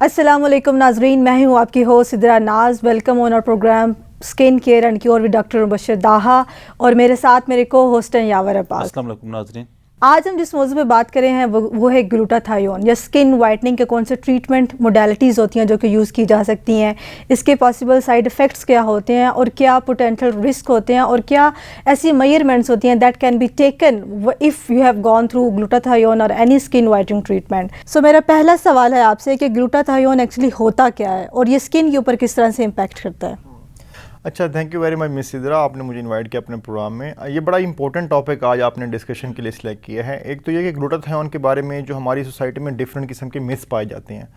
अस्सलाम वालेकुम नाजरीन, मैं हूँ आपकी host Sidra Naz. Welcome on our programme skin care and cure with doctor Mubashar Daha और मेरे साथ मेरे को होस्ट हैं यावर अब्बास। अस्सलाम वालेकुम नाजरीन। आज हम जिस मौजू पे बात कर रहे हैं वो है ग्लूटाथायोन या स्किन वाइटनिंग के कौन से ट्रीटमेंट मोडेलिटीज़ होती हैं जो कि यूज़ की जा सकती हैं, इसके पॉसिबल साइड इफ़ेक्ट्स क्या होते हैं और क्या पोटेंशियल रिस्क होते हैं और क्या ऐसी मेजरमेंट्स होती हैं that can be taken if you have gone through glutathione और एनी स्किन वाइटनिंग ट्रीटमेंट। सो मेरा पहला सवाल है आपसे कि ग्लूटाथायोन एक्चुअली होता क्या है और ये स्किन के ऊपर किस तरह से इम्पैक्ट करता है। अच्छा, thank you very much miss Sidra, आपने मुझे इनवाइट किया अपने प्रोग्राम में। ये बड़ा इंपॉर्टेंट टॉपिक आज आपने डिस्कशन के लिए सिलेक्ट किया है। एक तो ये कि ग्लूटाथायोन के बारे में जो हमारी सोसाइटी में डिफरेंट किस्म के मिथ्स पाए जाते हैं।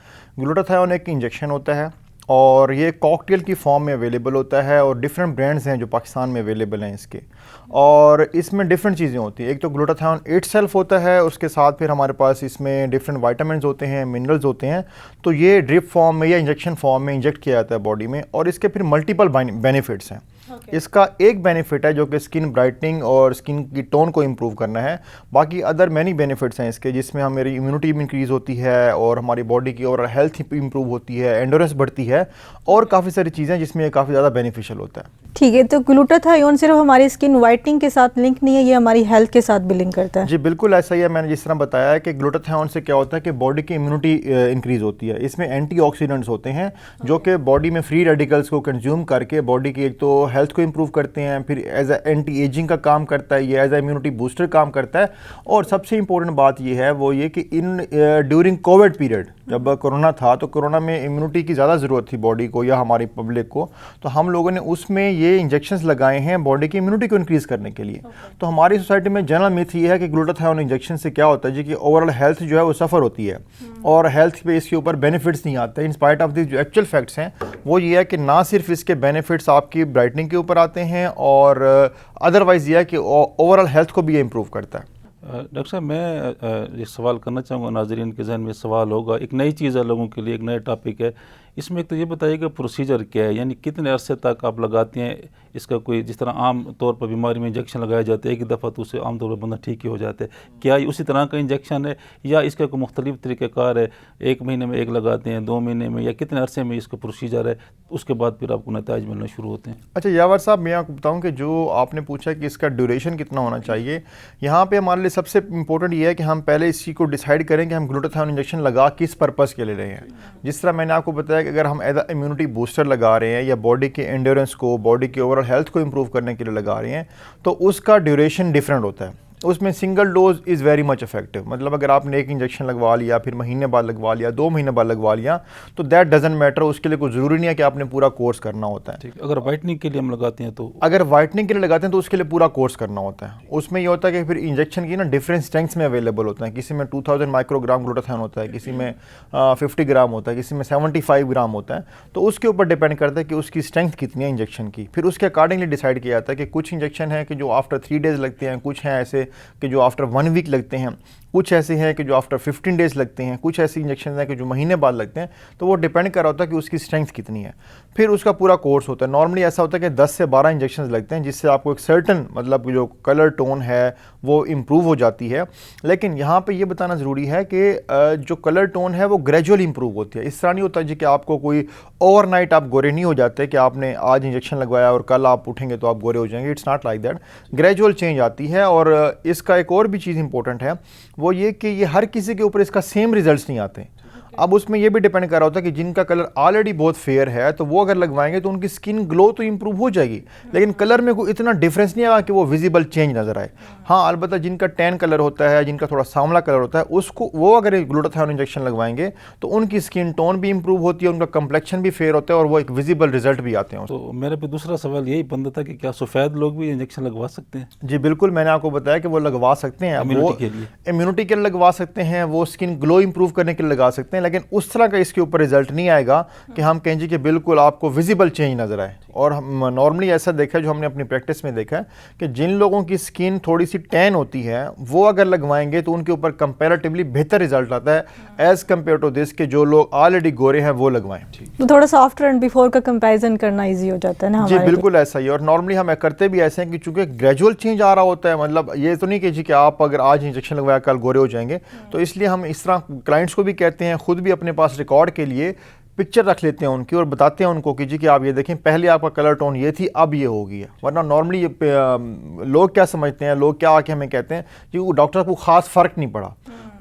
ग्लूटाथायोन एक इंजेक्शन होता है और ये कॉकटेल की फॉर्म में अवेलेबल होता है और डिफरेंट ब्रांड्स हैं जो पाकिस्तान में अवेलेबल हैं इसके, और इसमें डिफरेंट चीज़ें होती हैं। एक तो ग्लूटाथायोन इटसेल्फ होता है, उसके साथ फिर हमारे पास इसमें डिफरेंट वाइटामिन्स होते हैं, मिनरल्स होते हैं। तो ये ड्रिप फॉर्म में या इंजेक्शन फॉर्म में इंजेक्ट किया जाता है बॉडी में, और इसके फिर मल्टीपल बेनिफिट्स हैं। इसका एक बेनिफिट है जो कि स्किन ब्राइटनिंग और स्किन की टोन को इम्प्रूव करना है। बाकी अदर मैनी बेनिफिट्स हैं इसके, जिसमें हमारी इम्यूनिटी भी इंक्रीज़ होती है और हमारी बॉडी की ओवरऑल हेल्थ इम्प्रूव होती है, एंडोरेंस बढ़ती है और काफ़ी सारी चीज़ें जिसमें ये काफ़ी ज़्यादा बेनिफिशियल होता है। ठीक है, तो ग्लूटाथायोन सिर्फ हमारी स्किन वाइटनिंग के साथ लिंक नहीं है, ये हमारी हेल्थ के साथ भी लिंक करता है। जी बिल्कुल ऐसा ही है। मैंने जिस तरह बताया है कि ग्लूटाथायोन से क्या होता है कि बॉडी की इम्यूनिटी इंक्रीज़ होती है। इसमें एंटीऑक्सीडेंट्स होते हैं जो कि बॉडी में फ्री रेडिकल्स को कंज्यूम करके बॉडी की एक तो हेल्थ को इम्प्रूव करते हैं, फिर एज ए एंटी एजिंग का काम करता है, ये एज ए इम्यूनिटी बूस्टर काम करता है। और सबसे इंपॉर्टेंट बात ये है वो ये कि इन ड्यूरिंग कोविड पीरियड जब कोरोना था, तो कोरोना में इम्यूनिटी की ज़्यादा ज़रूरत थी बॉडी को या हमारी पब्लिक को, तो हम लोगों ने उसमें ये इंजेक्शंस लगाए हैं बॉडी की इम्यूनिटी को इंक्रीज़ करने के लिए। तो हमारी सोसाइटी में जनरल मिथ ये है कि ग्लूटाथायोन इंजेक्शन से क्या होता है जी कि ओवरऑल हेल्थ जो है वो सफ़र होती है और हेल्थ पे इसके ऊपर बेनिफिट्स नहीं आते। इन स्पाइट ऑफ दिस जो एक्चुअल फैक्ट्स हैं वो ये है कि ना सिर्फ इसके बेनिफिट्स आपकी ब्राइटनिंग के ऊपर आते हैं और अदरवाइज़ ये है कि ओवरऑल हेल्थ को भी इम्प्रूव करता है। डॉक्टर साहब, मैं ये सवाल करना चाहूँगा, नाजरीन के जहन में सवाल होगा, एक नई चीज़ है लोगों के लिए, एक नया टॉपिक है। इसमें एक तो ये बताइएगा प्रोसीजर क्या है, यानी कितने अरसे तक आप लगाते हैं इसका? कोई जिस तरह आम तौर पर बीमारी में इंजेक्शन लगाया जाता है एक दफ़ा तो उसे आम तौर पर बंदा ठीक ही हो जाता है, क्या ये उसी तरह का इंजेक्शन है या इसका कोई मुख्तलिफ तरीक़ाकार है? 1 महीने में एक लगाते हैं, 2 महीने में, या कितने अरसे में इसका प्रोसीजर है, उसके बाद फिर आपको नतीजे मिलना शुरू होते हैं? अच्छा यावर साहब, मैं आपको बताऊं कि जो आपने पूछा कि इसका ड्यूरेशन कितना होना चाहिए, यहाँ पे हमारे लिए सबसे इंपॉर्टेंट ये है कि हम पहले इसी को डिसाइड करें कि हम ग्लूटाथायोन इंजेक्शन लगा किस पर्पज़ के लिए रहे हैं। जिस तरह मैंने आपको बताया कि अगर हम एज अ इम्यूनिटी बूस्टर लगा रहे हैं या बॉडी के एंड्योरेंस को, बॉडी की ओवरऑल हेल्थ को इम्प्रूव करने के लिए लगा रहे हैं, तो उसका ड्यूरेशन डिफरेंट होता है। उसमें single dose is very much effective. मतलब अगर आपने एक इंजेक्शन लगवा लिया, फिर महीने बाद लगवा लिया, 2 महीने बाद लगवा लिया, तो दैट डजंट मैटर। उसके लिए कोई ज़रूरी नहीं है कि आपने पूरा कोर्स करना होता है। ठीक, अगर वाइटनिंग के लिए हम लगाते हैं तो? अगर वाइटनिंग के लिए लगाते हैं तो उसके लिए पूरा कोर्स करना होता है। उसमें ये होता है कि फिर इंजेक्शन की ना डिफरेंट स्ट्रेंथ्स में अवेलेबल होता है। किसी में 2000 माइक्रोग्राम ग्लूटाथायोन होता है, किसी में 50 ग्राम होता है, किसी में 75 ग्राम होता है। तो उसके ऊपर डिपेंड करता है कि उसकी स्ट्रेंथ कितनी है इंजेक्शन की। फिर उसके अकॉर्डिंगली डिसाइड किया जाता है कि कुछ इंजेक्शन है कि जो आफ्टर 3 डेज़ लगते हैं, कुछ हैं ऐसे कि जो आफ्टर 1 वीक लगते हैं, कुछ ऐसे हैं कि जो आफ्टर 15 डेज़ लगते हैं, कुछ ऐसे इंजेक्शन हैं कि जो महीने बाद लगते हैं। तो वो डिपेंड कर रहा होता है कि उसकी स्ट्रेंथ कितनी है। फिर उसका पूरा कोर्स होता है। नॉर्मली ऐसा होता है कि 10 से 12 इंजेक्शन लगते हैं, जिससे आपको एक सर्टन मतलब जो कलर टोन है वो इम्प्रूव हो जाती है। लेकिन यहाँ पे ये बताना ज़रूरी है कि जो कलर टोन है वो ग्रेजुअली इम्प्रूव होती है। इस तरह नहीं होता जी कि आपको कोई ओवरनाइट आप गोरे नहीं हो जाते कि आपने आज इंजेक्शन लगवाया और कल आप उठेंगे तो आप गोरे हो जाएंगे। It's not like that. Gradual change आती है। और इसका एक और भी चीज़ इंपॉर्टेंट है वो ये कि ये हर किसी के ऊपर इसका सेम रिजल्ट्स नहीं आते। अब उसमें ये भी डिपेंड कर रहा होता है कि जिनका कलर ऑलरेडी बहुत फेयर है तो वो अगर लगवाएंगे तो उनकी स्किन ग्लो तो इंप्रूव हो जाएगी, लेकिन कलर में कोई इतना डिफरेंस नहीं आएगा कि वो विजिबल चेंज नजर आए। हाँ, अलबत्ता जिनका टैन कलर होता है, जिनका थोड़ा सांवला कलर होता है, उसको वो अगर ग्लूटाथायोन इंजेक्शन लगवाएंगे तो उनकी स्किन टोन भी इंप्रूव होती है, उनका कंप्लेक्शन भी फेयर होता है और वो एक विजिबल रिजल्ट भी आते हैं। तो मेरे पे दूसरा सवाल यही बनता था कि क्या सफ़ेद लोग भी इंजेक्शन लगवा सकते हैं? जी बिल्कुल, मैंने आपको बताया कि वो लगवा सकते हैं। इम्यूनिटी के लिए लगवा सकते हैं, वो स्किन ग्लो इंप्रूव करने के लिए लगा सकते हैं, लेकिन उस तरह का इसके ऊपर रिजल्ट नहीं आएगा कि हम कहें जी कि बिल्कुल आपको विजिबल चेंज नजर आए। और हम नॉर्मली ऐसा देखा है, जो हमने अपनी प्रैक्टिस में देखा है कि जिन लोगों की स्किन थोड़ी सी टैन होती है वो अगर लगवाएंगे तो उनके ऊपर कंपैरेटिवली बेहतर रिजल्ट आता है एज कम्पेयर टू दिस कि जो लोग ऑलरेडी गोरे हैं वो लगवाएं। तो थोड़ा सा आफ्टर एंड बिफोर का कंपैरिजन करना इजी हो जाता है ना? जी बिल्कुल ऐसा ही। और नॉर्मली हम करते भी ऐसे हैं कि चूंकि ग्रेजुअल चेंज आ रहा होता है, मतलब ये तो नहीं कि जी कि आप अगर आज इंजेक्शन लगवाया कल गोरे हो जाएंगे। तो इसलिए हम इस तरह क्लाइंट्स को भी कहते हैं, खुद खुद भी अपने पास रिकॉर्ड के लिए पिक्चर रख लेते हैं उनकी और बताते हैं उनको कि जी कि आप ये देखें पहले आपका कलर टोन ये थी, अब ये हो गया। वरना नॉर्मली लोग क्या समझते हैं, लोग क्या आके हमें कहते हैं कि डॉक्टर को ख़ास फ़र्क नहीं पड़ा।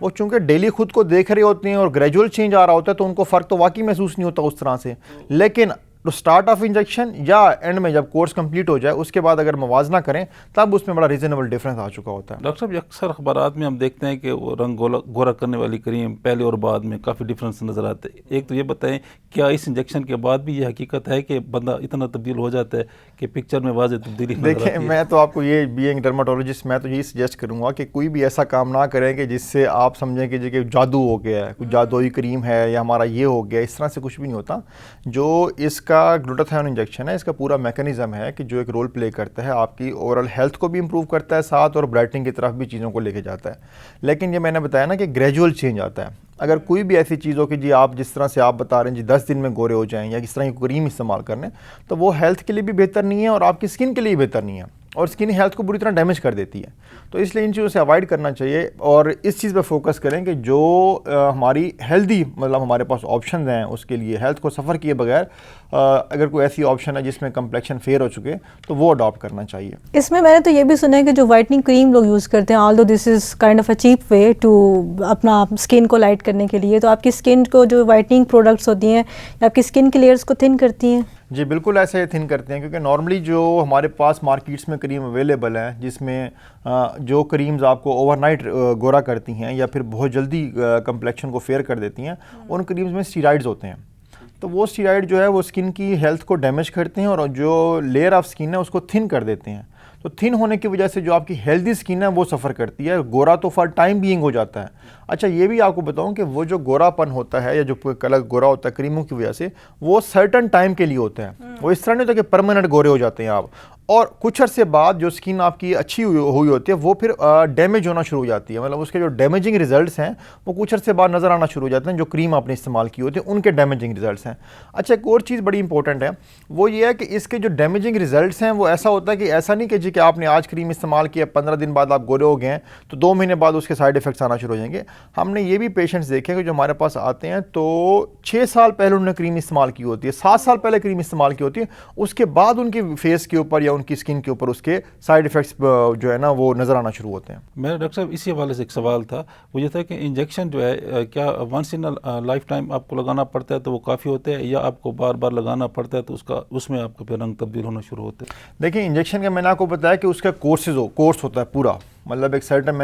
वो चूँकि डेली खुद को देख रहे होते हैं और ग्रेजुअल चेंज आ रहा होता है तो उनको फ़र्क तो वाकई महसूस नहीं होता उस तरह से। लेकिन तो स्टार्ट ऑफ इंजेक्शन या एंड में जब कोर्स कंप्लीट हो जाए उसके बाद अगर मवाजना करें तब उसमें बड़ा रीजनेबल डिफरेंस आ चुका होता है। डॉक्टर साहब, अक्सर अखबारात में हम देखते हैं कि वो रंग गोरा करने वाली क्रीम पहले और बाद में काफ़ी डिफरेंस नज़र आते हैं। एक तो ये बताएं, क्या इस इंजेक्शन के बाद भी ये हकीकत है कि बंदा इतना तब्दील हो जाता है कि पिक्चर में वाज़ेह तब्दीली नज़र आती है? देखिए, मैं तो आपको ये बीइंग डर्माटोलॉजिस्ट मैं तो यही सजेस्ट करूँगा कि कोई भी ऐसा काम ना करें कि जिससे आप समझें कि जो जादू हो गया है, कुछ जादुई क्रीम है या हमारा ये हो गया। इस तरह से कुछ भी नहीं होता। जो इसका ग्लूटाथायोन इंजेक्शन है, इसका पूरा मैकेनिज्म है कि जो एक रोल प्ले करता है, आपकी ओवरऑल हेल्थ को भी इंप्रूव करता है साथ और ब्राइटनिंग की तरफ भी चीज़ों को लेके जाता है। लेकिन ये मैंने बताया ना कि ग्रेजुअल चेंज आता है। अगर कोई भी ऐसी चीज़ हो कि जी आप जिस तरह से आप बता रहे हैं जी 10 दिन में गोरे हो जाएं या इस तरह की क्रीम इस्तेमाल करने, तो वो हेल्थ के लिए भी बेहतर नहीं है और आपकी स्किन के लिए बेहतर नहीं है और स्किन हेल्थ को बुरी तरह डैमेज कर देती है। तो इसलिए इन चीज़ों से अवॉइड करना चाहिए और इस चीज़ पर फोकस करें कि जो हमारी हेल्दी मतलब हमारे पास ऑप्शन हैं उसके लिए हेल्थ को सफ़र किए बगैर अगर कोई ऐसी ऑप्शन है जिसमें कम्प्लेक्शन फेयर हो चुके तो वो अडॉप्ट करना चाहिए। इसमें मैंने तो ये भी सुना है कि जो वाइटनिंग क्रीम लोग यूज़ करते हैं, although this is kind of a cheap way to अपना स्किन को लाइट करने के लिए, तो आपकी स्किन को जो वाइटनिंग प्रोडक्ट्स होती हैं आपकी स्किन के लेयर्स को थिन करती हैं? जी बिल्कुल ऐसे थिन करते हैं, क्योंकि नॉर्मली जो हमारे पास मार्केट्स में क्रीम अवेलेबल है जिसमें जो क्रीम्स आपको ओवरनाइट गोरा करती हैं या फिर बहुत जल्दी कम्प्लेक्शन को फेयर कर देती हैं, उन क्रीम्स में स्टीरॉइड्स होते हैं। तो वो स्टीरॉइड जो है वो स्किन की हेल्थ को डैमेज करते हैं और जो लेयर ऑफ स्किन है उसको थिन कर देते हैं। तो थिन होने की वजह से जो आपकी हेल्दी स्किन है वो सफ़र करती है, गोरा तो फॉर टाइम बीइंग हो जाता है। अच्छा, ये भी आपको बताऊं कि वो जो गोरापन होता है या जो कलर गोरा होता है क्रीमों की वजह से, वो सर्टन टाइम के लिए होता है। वो इस तरह नहीं होता कि परमानेंट गोरे हो जाते हैं आप, और कुछ अर्से बाद जो स्किन आपकी अच्छी हुई होती है वो फिर डैमेज होना शुरू हो जाती है। मतलब उसके जो डैमेजिंग रिजल्ट्स हैं वो कुछ अर्से बाद नज़र आना शुरू हो जाते हैं, जो क्रीम आपने इस्तेमाल की होती है उनके डैमेजिंग रिजल्ट्स हैं। अच्छा, एक और चीज़ बड़ी इंपॉर्टेंट है, वो ये है कि इसके जो डैमेजिंग रिजल्ट्स हैं वो ऐसा होता है कि ऐसा नहीं कि जी कि आपने आज क्रीम इस्तेमाल किया 15 दिन बाद आप गोरे हो गए हैं तो 2 महीने बाद उसके साइड इफेक्ट्स आना शुरू हो जाएंगे। हमने ये भी पेशेंट्स देखे कि जो हमारे पास आते हैं तो 6 साल पहले उन्होंने क्रीम इस्तेमाल की होती है, 7 साल पहले क्रीम इस्तेमाल की होती है, उसके बाद उनके फेस के ऊपर या उनकी स्किन के ऊपर उसके साइड इफेक्ट्स जो है ना वो नज़र आना शुरू होते हैं। मेरा डॉक्टर साहब इसी हवाले से एक सवाल था, वो ये था कि इंजेक्शन जो है क्या वंस इन लाइफ टाइम आपको लगाना पड़ता है तो वो काफ़ी होता है, या आपको बार बार लगाना पड़ता है तो उसमें आपका फिर रंग तब्दील होना शुरू होते हैं? देखिए, इंजेक्शन का मैंने आपको बताया कि उसका कोर्स होता है पूरा, मतलब एक सर्टन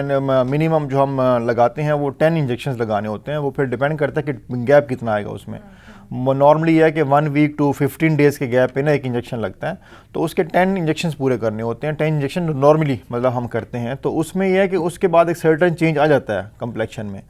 मिनिमम जो हम लगाते हैं वो 10 इंजेक्शन लगाने होते हैं। वो फिर डिपेंड करता है कि गैप कितना आएगा उसमें। नॉर्मली है कि 1 वीक टू 15 डेज़ के गैप पे ना एक इंजेक्शन लगता है, तो उसके 10 इंजेक्शंस पूरे करने होते हैं। 10 इंजेक्शन नॉर्मली मतलब हम करते हैं, तो उसमें यह है कि उसके बाद एक सर्टन चेंज आ जाता है कम्प्लेक्शन में।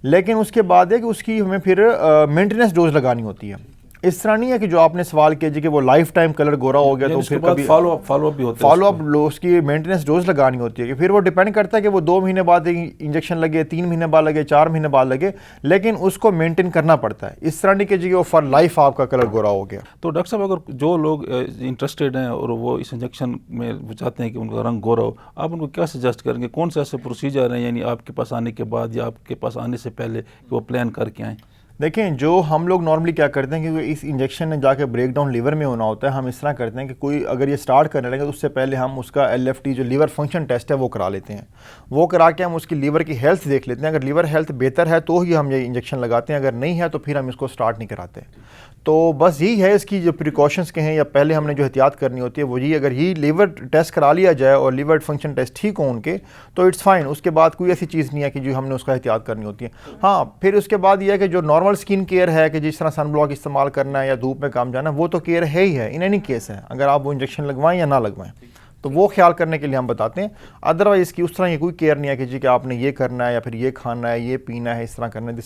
लेकिन उसके बाद है कि उसकी हमें फिर मेंटेनेंस डोज लगानी होती है। इस तरह नहीं है कि जो आपने सवाल किया जी कि वो लाइफ टाइम कलर गोरा हो गया तो फिर कभी फॉलो अप भी होता है, फॉलो अप उसकी मेंटेनेंस डोज लगानी होती है कि फिर वो डिपेंड करता है कि वो 2 महीने बाद इंजेक्शन लगे, 3 महीने बाद लगे, 4 महीने बाद लगे, लेकिन उसको मेंटेन करना पड़ता है। इस तरह नहीं कि जी वो फॉर लाइफ आपका कलर गोरा हो गया। तो डॉक्टर साहब, अगर जो लोग इंटरेस्टेड हैं और वो इस इंजेक्शन में चाहते हैं कि उनका रंग गोरा हो, आप उनको क्या सजेस्ट करेंगे? कौन से ऐसे प्रोसीजर हैं यानी आपके पास आने के बाद या आपके पास आने से पहले कि वो प्लान करके आएँ? देखें, जो हम लोग नॉर्मली क्या करते हैं क्योंकि इस इंजेक्शन ने जाके ब्रेक डाउन लीवर में होना होता है, हम इस तरह करते हैं कि कोई अगर ये स्टार्ट करने लगे तो उससे पहले हम उसका LFT जो लीवर फंक्शन टेस्ट है वो करा लेते हैं। वो करा के हम उसकी लीवर की हेल्थ देख लेते हैं। अगर लीवर हेल्थ बेहतर है तो ही हम ये इंजेक्शन लगाते हैं, अगर नहीं है तो फिर हम इसको स्टार्ट नहीं कराते। तो बस यही है इसकी जो प्रिकॉशंस के हैं या पहले हमने जो एहतियात करनी होती है वो ये, अगर ही लीवर टेस्ट करा लिया जाए और लीवर फंक्शन टेस्ट ठीक हो उनके तो इट्स फाइन। उसके बाद कोई ऐसी चीज़ नहीं है कि जो हमने उसका एहतियात करनी होती है। हाँ, फिर उसके बाद ये है कि जो नॉर्मल स्किन केयर है कि जिस तरह सन ब्लॉक इस्तेमाल करना है या धूप में काम जाना, वो तो केयर है ही है इन एनी केस है, अगर आप वो इंजेक्शन लगवाएं या ना लगवाएं तो वो ख्याल करने के लिए हम बताते हैं। अदरवाइज इसकी उस तरह की कोई केयर नहीं है कि जी कि आपने ये करना है या फिर ये खाना है, ये पीना है, इस तरह करना है।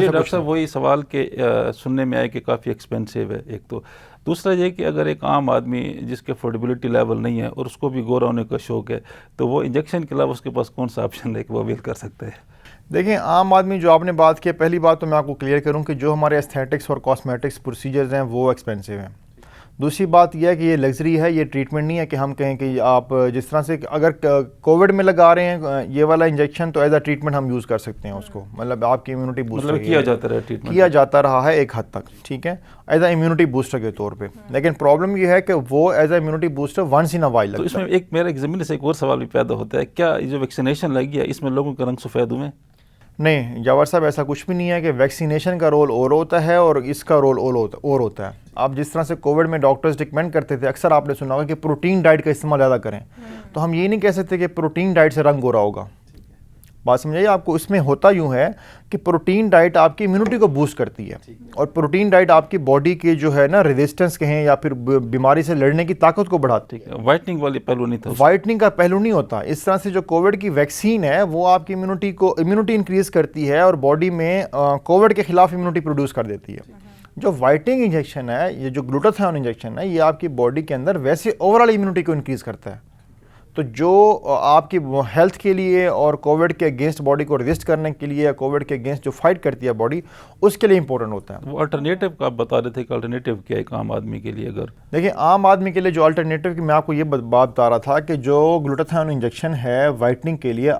डॉक्टर साहब, वही सवाल के सुनने में आए कि काफ़ी एक्सपेंसिव है एक तो, दूसरा ये कि अगर एक आम आदमी जिसके अफोर्डेबिलिटी लेवल नहीं है और उसको भी गोरा होने का शौक है तो वो इंजेक्शन के अलावा उसके पास कौन सा ऑप्शन है कि वो अवेल कर सकते हैं? देखिए, आम आदमी जो आपने बात की, पहली बात तो मैं आपको क्लियर करूं कि जो हमारे एस्थेटिक्स और कॉस्मेटिक्स प्रोसीजर्स हैं वो एक्सपेंसिव हैं। दूसरी बात यह है कि ये लग्जरी है, ये ट्रीटमेंट नहीं है कि हम कहें कि आप जिस तरह से अगर कोविड में लगा रहे हैं ये वाला इंजेक्शन तो एज अ ट्रीटमेंट हम यूज़ कर सकते हैं उसको, मतलब आपकी इम्यूनिटी बूस्ट मतलब किया जाता रहा ट्रीटमेंट, किया जाता रहा है एक हद तक, ठीक है, एज अ इम्यूनिटी बूस्टर के तौर पे। लेकिन प्रॉब्लम ये है कि वो as a immunity booster once in a while लगता है। तो इसमें एक मेरा ज़मीन से एक और सवाल भी पैदा होता है, क्या ये जो वैक्सीनेशन लगी है इसमें लोगों के रंग सफ़ेद हुए? नहीं जावर साहब, ऐसा कुछ भी नहीं है कि वैक्सीनेशन का रोल और होता है और इसका रोल और होता है। आप जिस तरह से कोविड में डॉक्टर्स रिकमेंड करते थे, अक्सर आपने सुना होगा कि प्रोटीन डाइट का इस्तेमाल ज़्यादा करें, तो हम ये नहीं कह सकते कि प्रोटीन डाइट से रंग गोरा होगा। बात समझाइए आपको, इसमें होता यूँ है कि प्रोटीन डाइट आपकी इम्यूनिटी को बूस्ट करती है और प्रोटीन डाइट आपकी बॉडी के जो है ना रेजिस्टेंस कहें या फिर बीमारी से लड़ने की ताकत को बढ़ाती है। वाइटनिंग वाली पहलू नहीं था, वाइटनिंग का पहलू नहीं होता। इस तरह से जो कोविड की वैक्सीन है वो आपकी इम्यूनिटी इंक्रीज करती है और बॉडी में कोविड के खिलाफ इम्यूनिटी प्रोड्यूस कर देती है। जो वाइटनिंग इंजेक्शन है, ये जो ग्लूटाथायोन इंजेक्शन है, ये आपकी बॉडी के अंदर वैसे ओवरऑल इम्यूनिटी को इंक्रीज करता है। तो जो आपकी हेल्थ के लिए और कोविड के अगेंस्ट बॉडी को रेजिस्ट करने के लिए या कोविड के अगेंस्ट जो फाइट करती है बॉडी, उसके लिए इंपॉर्टेंट होता है। वो अल्टरनेटिव का आप बता रहे थे कि अल्टरनेटिव क्या है एक आम आदमी के लिए? अगर देखिए आम आदमी के लिए जो अल्टरनेटिव की मैं आपको ये बात बता रहा था कि जो ग्लूटाथायोन इंजेक्शन है वाइटनिंग के लिए,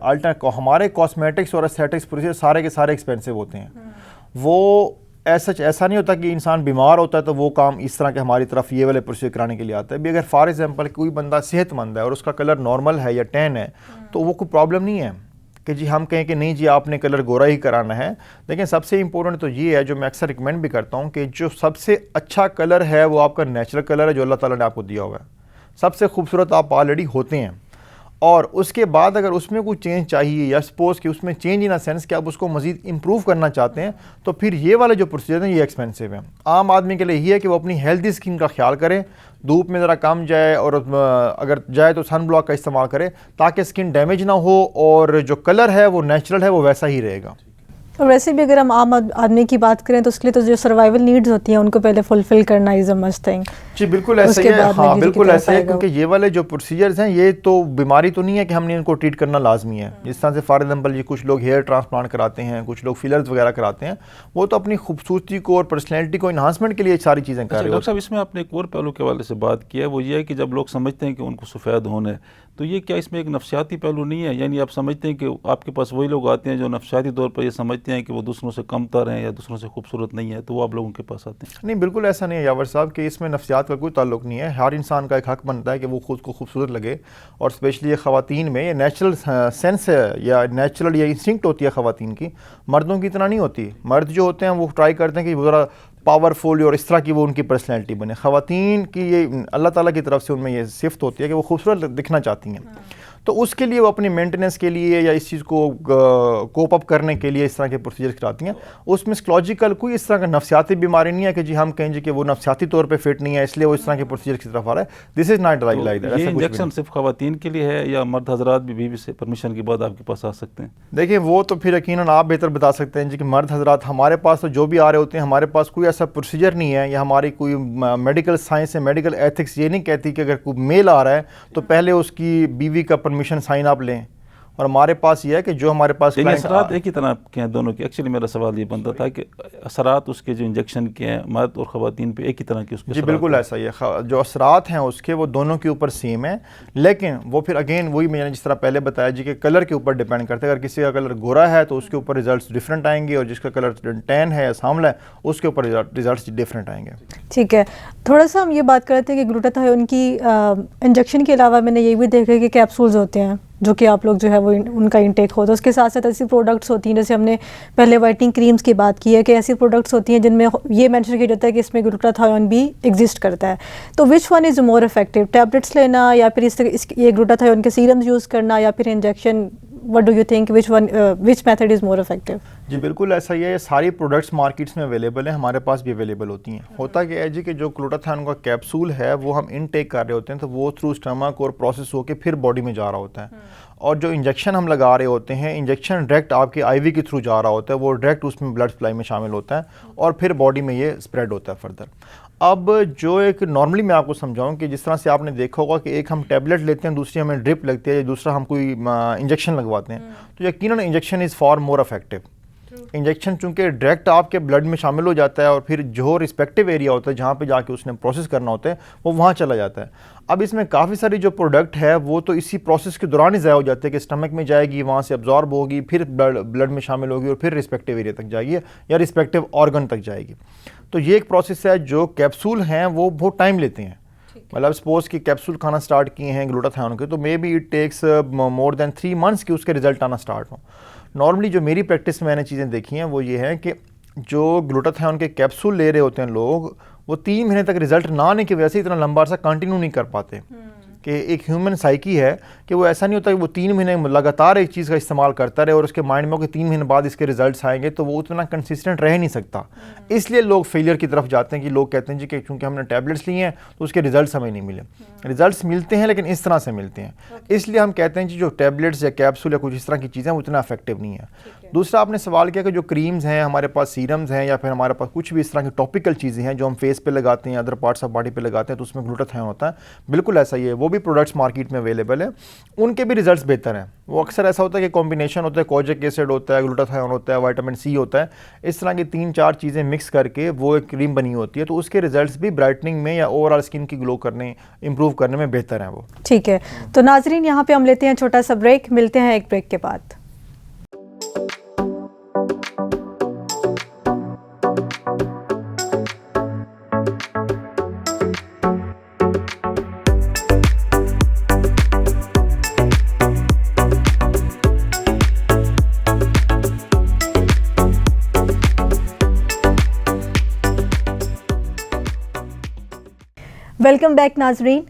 हमारे कॉस्मेटिक्स और एस्थेटिक्स प्रोसीजर सारे के सारे एक्सपेंसिव होते हैं। वो ऐसा नहीं होता कि इंसान बीमार होता है तो वो काम इस तरह के हमारी तरफ ये वाले प्रोसीजर कराने के लिए आता है। भी अगर फॉर एग्जांपल कोई बंदा सेहतमंद है और उसका कलर नॉर्मल है या टैन है तो वो कोई प्रॉब्लम नहीं है कि जी हम कहें कि नहीं जी आपने कलर गोरा ही कराना है। लेकिन सबसे इंपॉर्टेंट तो ये है, जो मैं अक्सर रिकमेंड भी करता हूँ, कि जो सबसे अच्छा कलर है वो आपका नेचुरल कलर है जो अल्लाह ताला ने आपको दिया हुआ है। सबसे खूबसूरत आप ऑलरेडी होते हैं और उसके बाद अगर उसमें कोई चेंज चाहिए या सपोज कि उसमें चेंज इन अ सेंस कि आप उसको मज़ीद इंप्रूव करना चाहते हैं तो फिर ये वाले जो प्रोसीजर हैं ये एक्सपेंसिव हैं। आम आदमी के लिए ये है कि वो अपनी हेल्दी स्किन का ख्याल करें, धूप में ज़रा कम जाए और अगर जाए तो सन ब्लॉक का इस्तेमाल करें ताकि स्किन डैमेज ना हो और जो कलर है वो नेचुरल है वो वैसा ही रहेगा। और वैसे भी अगर हम आम आदमी की बात करें तो उसके लिए तो जो सर्वाइवल नीड्स होती हैं उनको पहले फुलफिल करना इज़ अ मस्ट थिंग। जी बिल्कुल ऐसा ही है, हाँ बिल्कुल ऐसा है, क्योंकि ये वाले जो प्रोसीजर्स हैं ये तो बीमारी तो नहीं है कि हमने इनको ट्रीट करना लाजमी है। जिस तरह से फॉर एग्जांपल ये कुछ लोग हेयर ट्रांसप्लांट कराते हैं, कुछ लोग फिलर्स वगैरह कराते हैं, वो तो अपनी खूबसूरती को और पर्सनैलिटी को इन्हांसमेंट के लिए सारी चीज़ें कर रहे हैं। डॉक्टर साहब इसमें आपने एक और पहलू के हवाले से बात किया है, वो ये है कि जब लोग समझते हैं कि उनको सफ़ेद होना है तो ये क्या इसमें एक नफ्सियाती पहलू नहीं है? यानी आप समझते हैं कि आपके पास वही लोग आते हैं जो नफ्सियाती तौर पर ये समझते हैं कि वो दूसरों से कमतर हैं या दूसरों से खूबसूरत नहीं है, तो वो आप लोगों के पास आते हैं? नहीं बिल्कुल ऐसा नहीं है यावर साहब कि इसमें नफ्सियात का कोई ताल्लुक नहीं है। हर इंसान का एक हक बनता है कि वो खुद को खूबसूरत लगे और स्पेशली ये ख़वातीन में ये नेचुरल सेंस है या नेचुरल या इंस्टिंक्ट होती है ख़वातीन की, मर्दों की इतना नहीं होती। मर्द जो होते हैं वो ट्राई करते हैं कि ज़रा पावरफुल और इस तरह की वो उनकी पर्सनैलिटी बने। ख़वातीन की ये अल्लाह ताला की तरफ से उनमें ये सिफ्त होती है कि वो खूबसूरत दिखना चाहती हैं, तो उसके लिए वो अपनी मेंटेनेंस के लिए या इस चीज़ को कोप अप करने के लिए इस तरह के प्रोसीजर कराती हैं। उसमें साइकोलॉजिकल कोई इस तरह का नफ्सियाती बीमारी नहीं है कि जी हम कहें जी कि वो नफ्सियाती तौर पे फिट नहीं है इसलिए वो इस तरह के प्रोसीजर की तरफ आ रहा है। This is not like that. ये इंजेक्शन सिर्फ ख़वातीन के लिए है या मर्द हजरात भी बीवी से परमिशन के बाद आपके पास आ सकते हैं? देखिए वो तो फिर यकीनन आप बेहतर बता सकते हैं जी कि मर्द हजरात हमारे पास तो जो भी आ रहे होते हैं, हमारे पास कोई ऐसा प्रोसीजर नहीं है या हमारी कोई मेडिकल साइंस है, मेडिकल एथिक्स ये नहीं कहती कि अगर कोई मेल आ रहा है तो पहले उसकी बीवी का परमिशन साइन आप लें। और हमारे पास ये है कि जो हमारे पास असरात एक ही तरह के हैं दोनों के। एक्चुअली मेरा सवाल ये बनता था कि असरात उसके जो इंजेक्शन के हैं मर्द और ख़वातीन पे एक ही तरह के उसके? जी बिल्कुल ऐसा ही है, जो असरात हैं उसके वो दोनों के ऊपर सेम है, लेकिन वो फिर अगेन वही मैंने जिस तरह पहले बताया जी कि कलर के ऊपर डिपेंड करते हैं। अगर किसी का कलर गोरा है तो उसके ऊपर रिजल्ट्स डिफरेंट आएंगे और जिसका कलर टैन है या सांवला है उसके ऊपर रिजल्ट्स डिफरेंट आएंगे। ठीक है, थोड़ा सा हम ये बात कर रहे थे कि ग्लूटाथायोन की इंजेक्शन के अलावा मैंने ये भी देखा कि कैप्सूल्स होते हैं जो कि आप लोग जो है वो उनका इंटेक होता है। उसके साथ साथ ऐसी प्रोडक्ट्स होती हैं, जैसे हमने पहले वाइटनिंग क्रीम्स की बात की है कि ऐसी प्रोडक्ट्स होती हैं जिनमें ये मेंशन किया जाता है कि इसमें ग्लूटाथायोन भी एग्जिस्ट करता है। तो which one is more effective, tablets लेना या फिर ये ग्लूटाथायोन के सीरम्स यूज़ करना या फिर injection? What do you think which method is more effective? जी बिल्कुल ऐसा ही है, ये सारी प्रोडक्ट्स मार्केट्स में अवेलेबल हैं, हमारे पास भी अवेलेबल होती हैं। होता क्या है जी कि जो ग्लूटाथायोन का कैप्सूल है वो हम इनटेक कर रहे होते हैं तो वो थ्रू स्टमक और प्रोसेस होकर फिर बॉडी में जा रहा होता है। और जो इंजेक्शन हम लगा रहे होते हैं, इंजेक्शन डायरेक्ट आपके आईवी के थ्रू जा रहा होता है, वो डायरेक्ट उसमें ब्लड सप्लाई में शामिल होता है और फिर बॉडी में ये स्प्रेड होता है फर्दर। अब जो एक नॉर्मली मैं आपको समझाऊं कि जिस तरह से आपने देखा होगा कि एक हम टैबलेट लेते हैं, दूसरी हमें ड्रिप लगती है, या दूसरा हम कोई इंजेक्शन लगवाते हैं, तो यकीनन injection is for more effective. Injection चूंकि डायरेक्ट आपके ब्लड में शामिल हो जाता है और फिर जो रिस्पेक्टिव एरिया होता है जहाँ पे जाके उसने प्रोसेस करना होता है वो वहाँ चला जाता है। अब इसमें काफ़ी सारी जो प्रोडक्ट है वो तो इसी प्रोसेस के दौरान ही ज़ाया हो जाते हैं कि स्टमक में जाएगी, वहाँ से अब्जॉर्ब होगी, फिर ब्लड में शामिल होगी और फिर रिस्पेक्टिव एरिया तक जाएगी या रिस्पेक्टिव ऑर्गन तक जाएगी। तो ये एक प्रोसेस है। जो कैप्सूल हैं वो बहुत टाइम लेते हैं। मतलब सपोज कि कैप्सूल खाना स्टार्ट किए हैं ग्लूटाथायोन के, तो may be it takes more than 3 months कि उसके रिजल्ट आना स्टार्ट हो। नॉर्मली जो मेरी प्रैक्टिस में मैंने चीज़ें देखी हैं वो ये है कि जो ग्लूटाथायोन के कैप्सूल ले रहे होते हैं लोग, वो 3 महीने तक रिजल्ट ना आने की वजह से इतना लंबा अरसा कंटिन्यू नहीं कर पाते। कि एक ह्यूमन साइकी है कि वो ऐसा नहीं होता कि वो 3 महीने लगातार एक चीज़ का इस्तेमाल करता रहे और उसके माइंड में हो कि 3 महीने बाद इसके रिजल्ट्स आएंगे, तो वो उतना कंसिस्टेंट रह नहीं सकता। इसलिए लोग फेलियर की तरफ जाते हैं कि लोग कहते हैं जी कि चूँकि हमने टैबलेट्स लिए हैं तो उसके रिजल्ट्स हमें नहीं मिले। रिजल्ट्स मिलते हैं लेकिन इस तरह से मिलते हैं। इसलिए हम कहते हैं कि जो टैबलेट्स या कैप्सूल या कुछ इस तरह की चीज़ें उतना इफेक्टिव नहीं है। दूसरा आपने सवाल किया कि जो क्रीम्स हैं हमारे पास, सीरम्स हैं या फिर हमारे पास कुछ भी इस तरह की टॉपिकल चीज़ें हैं जो हम फेस पे लगाते हैं, अदर पार्ट्स ऑफ बॉडी पे लगाते हैं, तो उसमें ग्लूटाथायोन होता है। बिल्कुल ऐसा ही है, वो भी प्रोडक्ट्स मार्केट में अवेलेबल है, उनके भी रिजल्ट्स बेहतर हैं। वो अक्सर ऐसा होता है कि कॉम्बिनेशन होता है, कोजिक एसिड होता है, ग्लूटाथायोन होता है, विटामिन सी होता है, इस तरह की 3-4 चीज़ें मिक्स करके वो एक क्रीम बनी होती है। तो उसके रिजल्ट्स भी ब्राइटनिंग में या ओवरऑल स्किन की ग्लो करने, इंप्रूव करने में बेहतर हैं वो। ठीक है, तो नाजरीन यहाँ पे हम लेते हैं छोटा सा ब्रेक, मिलते हैं एक ब्रेक के बाद। वेलकम बैक नाजरीन।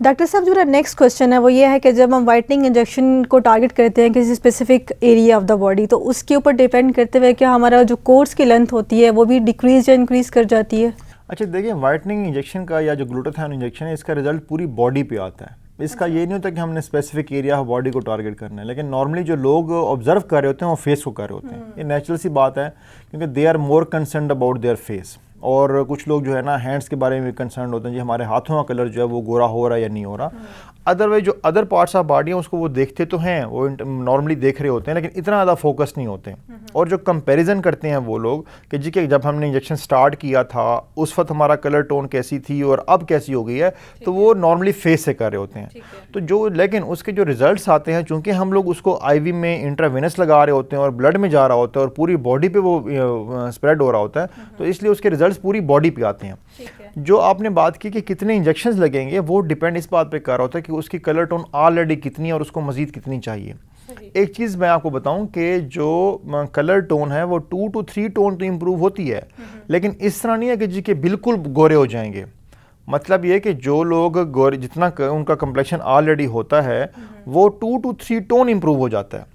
डॉक्टर साहब, जो नेक्स्ट क्वेश्चन है वो ये है कि जब हम वाइटनिंग इंजेक्शन को टारगेट करते हैं किसी specific area of the body, तो उसके ऊपर डिपेंड करते हुए क्या हमारा जो कोर्स की लेंथ होती है वो भी डिक्रीज या इंक्रीज कर जाती है? अच्छा देखिए, वाइटनिंग इंजेक्शन का या जो ग्लूटाथायोन इंजेक्शन है इसका रिजल्ट पूरी बॉडी पे आता है। इसका ये नहीं होता कि हमने स्पेसिफिक एरिया ऑफ बॉडी को टारगेट करना है, लेकिन नॉर्मली जो लोग ऑब्जर्व कर रहे होते हैं वो फेस को कर रहे होते हैं। ये नेचुरल सी बात है क्योंकि they are more concerned about their face. और कुछ लोग जो है ना हैंड्स के बारे में भी कंसर्न होते हैं, जी हमारे हाथों का कलर जो है वो गोरा हो रहा है या नहीं हो रहा। अदरवाइज जो अदर पार्ट्स ऑफ बॉडी हैं उसको वो देखते तो हैं, वो नॉर्मली देख रहे होते हैं, लेकिन इतना ज़्यादा फोकस नहीं होते। और जो कंपैरिजन करते हैं वो लोग कि जी कि जब हमने इंजेक्शन स्टार्ट किया था उस वक्त हमारा कलर टोन कैसी थी और अब कैसी हो गई है, तो वो नॉर्मली फेस से कर रहे होते हैं। तो जो लेकिन उसके जो रिजल्ट्स आते हैं, चूँकि हम लोग उसको आईवी में इंट्रावेनस लगा रहे होते हैं और ब्लड में जा रहा होता है और पूरी बॉडी पर वो स्प्रेड हो रहा होता है, तो इसलिए उसके रिजल्ट पूरी बॉडी पे आते हैं। जो आपने बात की कि कितने इंजेक्शंस लगेंगे, वो डिपेंड इस बात पे कर रहा होता है कि उसकी कलर टोन ऑलरेडी कितनी है और उसको मजीद कितनी चाहिए। एक चीज़ मैं आपको बताऊं कि जो कलर टोन है वो 2 to 3 टोन तो इम्प्रूव होती है, लेकिन इस तरह नहीं है कि जी के बिल्कुल गोरे हो जाएंगे। मतलब ये कि जो लोग गोरे, जितना उनका कम्प्लेक्शन ऑलरेडी होता है वो 2 to 3 टोन इम्प्रूव हो जाता है।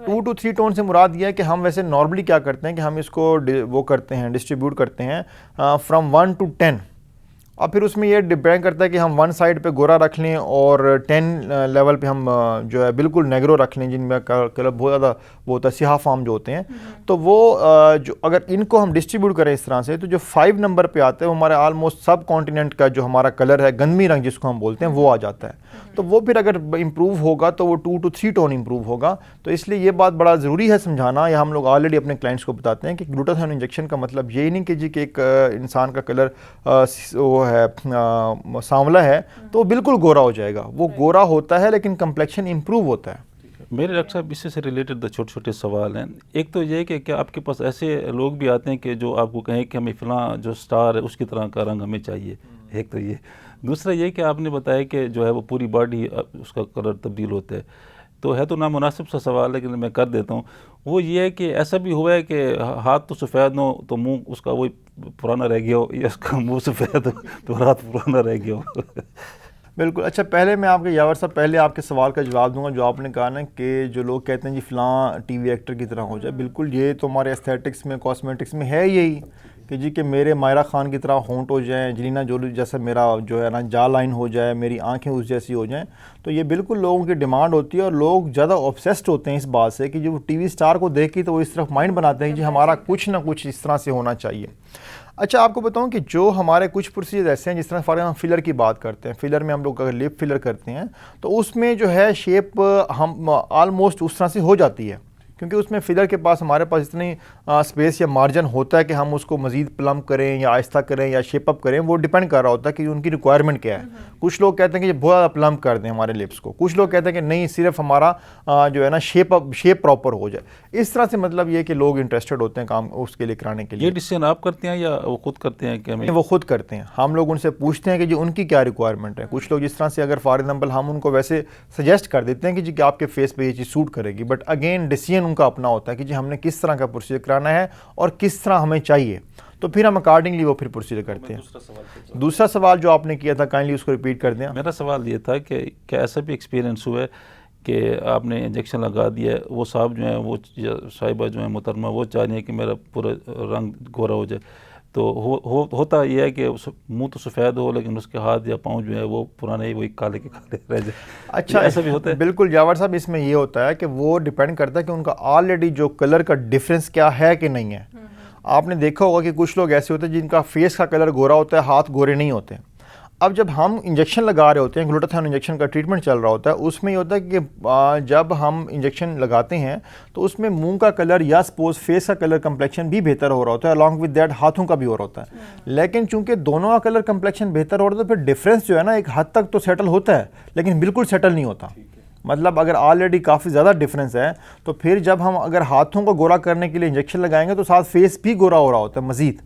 2 to 3 टोन से मुराद यह है कि हम वैसे नॉर्मली क्या करते हैं कि हम इसको वो करते हैं, डिस्ट्रीब्यूट करते हैं फ्रॉम 1 to 10। और फिर उसमें ये डिपेंड करता है कि हम 1 साइड पे गोरा रख लें और 10 लेवल पे हम जो है बिल्कुल नेग्रो रख लें, जिनमें कलर बहुत ज़्यादा वो होता है, सियाह फार्म जो होते हैं। तो वो जो अगर इनको हम डिस्ट्रीब्यूट करें इस तरह से, तो जो 5 नंबर पे आते हैं वो हमारे आलमोस्ट सब कॉन्टिनेंट का जो हमारा कलर है, गंदमी रंग जिसको हम बोलते हैं, वो आ जाता है। तो वो फिर अगर इम्प्रूव होगा तो वो 2 to 3 टोन इम्प्रूव होगा। तो इसलिए ये बात बड़ा ज़रूरी है समझाना, या हम लोग ऑलरेडी अपने क्लाइंट्स को बताते हैं कि ग्लूटाथायोन इंजेक्शन का मतलब यही नहीं कि जी कि एक इंसान का कलर वो है सांवला है तो वो बिल्कुल गोरा हो जाएगा। वो गोरा होता है लेकिन कम्प्लेक्शन इम्प्रूव होता है। मेरे डॉक्टर साहब इससे रिलेटेड दो छोटे छोटे सवाल हैं। एक तो ये कि क्या आपके पास ऐसे लोग भी आते हैं कि जो आपको कहें कि हमें फ़लाँ जो स्टार है उसकी तरह का रंग हमें चाहिए? एक तो ये। दूसरा ये कि आपने बताया कि जो है वो पूरी बॉडी उसका कलर तब्दील होता है, तो है तो नामुनासिब सा सवाल है, लेकिन मैं कर देता हूँ। वो ये है कि ऐसा भी हुआ है कि हाथ तो सफ़ेद हो तो मुंह उसका वही पुराना रह गया हो, या उसका मुंह सफ़ेद हो तो हाथ पुराना रह गया हो? बिल्कुल। अच्छा, पहले मैं आपके यावर साहब पहले आपके सवाल का जवाब दूंगा जो आपने कहा ना कि जो लोग कहते हैं जी फ़लाँ टीवी एक्टर की तरह हो जाए। बिल्कुल, ये तो हमारे एस्थेटिक्स में, कॉस्मेटिक्स में है यही कि जी कि मेरे मायरा खान की तरह होंठ हो जाएं, एंजेलिना जोली जैसा मेरा जो है ना जा लाइन हो जाए, मेरी आंखें उस जैसी हो जाएं। तो ये बिल्कुल लोगों की डिमांड होती है और लोग ज़्यादा ऑब्सेस्ड होते हैं इस बात से कि जो टीवी स्टार को देख के तो वो इस तरफ माइंड बनाते हैं कि जी हमारा कुछ ना कुछ इस तरह से होना चाहिए। अच्छा, आपको बताऊं कि जो हमारे कुछ प्रोसीजर ऐसे हैं, जिस तरह फॉर एग्जाम्पल फिलर की बात करते हैं, फिलर में हम लोग अगर लिप फिलर करते हैं तो उसमें जो है शेप हम ऑलमोस्ट उस तरह से हो जाती है, क्योंकि उसमें फिलर के पास हमारे पास इतनी स्पेस या मार्जिन होता है कि हम उसको मज़ीद प्लम्प करें या आहिस्ता करें या शेप अप करें, वो डिपेंड कर रहा होता है कि उनकी रिक्वायरमेंट क्या है। कुछ लोग कहते हैं कि बहुत ज़्यादा प्लम्प कर दें हमारे लिप्स को, कुछ लोग कहते हैं कि नहीं सिर्फ हमारा जो है ना शेप प्रॉपर हो जाए। इस तरह से मतलब ये कि लोग इंटरेस्टेड होते हैं काम उसके लिए कराने के लिए। ये डिसीजन आप करते हैं या वो खुद करते हैं? क्या वो खुद करते हैं, हम लोग उनसे पूछते हैं कि जी उनकी क्या रिक्वायरमेंट है। कुछ लोग जिस तरह से अगर फॉर एग्जाम्पल हम उनको वैसे सजेस्ट कर देते हैं कि जी कि आपके फेस पे ये चीज़ सूट करेगी, बट अगेन डिसीजन उनका अपना होता है कि जी हमने किस तरह का प्रोसीजर कराना है और किस तरह हमें चाहिए, तो फिर हम अकॉर्डिंगली वो फिर प्रोसीजर करते हैं। दूसरा सवाल जो आपने किया था काइंडली उसको रिपीट कर दें। मेरा सवाल ये था कि क्या ऐसा भी एक्सपीरियंस हुआ है कि आपने इंजेक्शन लगा दिया है, वो साहब जो हैं वो साहिबा जो हैं मोहतरमा वो चाह रही है कि मेरा पूरा रंग गोरा हो जाए, तो होता यह है कि मुंह तो सफ़ेद हो लेकिन उसके हाथ या पाँव जो है वो पुराने ही वही काले के काले रह जाए। अच्छा, ऐसा भी होता है? बिल्कुल जावर साहब, इसमें ये होता है कि वो डिपेंड करता है कि उनका ऑलरेडी जो कलर का डिफरेंस क्या है कि नहीं है। आपने देखा होगा कि कुछ लोग ऐसे होते हैं जिनका फेस का कलर गोरा होता है, हाथ गोरे नहीं होते। अब जब हम इंजेक्शन लगा रहे होते हैं, ग्लूटाथायोन इंजेक्शन का ट्रीटमेंट चल रहा होता है, उसमें ये होता है कि जब हम इंजेक्शन लगाते हैं तो उसमें मुंह का कलर या सपोज फेस का कलर कंप्लेक्शन भी बेहतर हो रहा होता है, अलॉन्ग विद दैट हाथों का भी हो रहा होता है। लेकिन चूंकि दोनों का कलर कंप्लेक्शन बेहतर हो रहा है तो फिर डिफरेंस जो है ना एक हद तक तो सेटल होता है, लेकिन बिल्कुल सेटल नहीं होता। मतलब अगर ऑलरेडी काफ़ी ज़्यादा डिफरेंस है तो फिर जब हम अगर हाथों को गोरा करने के लिए इंजेक्शन लगाएंगे तो साथ फेस भी गोरा हो रहा होता है मज़ीद,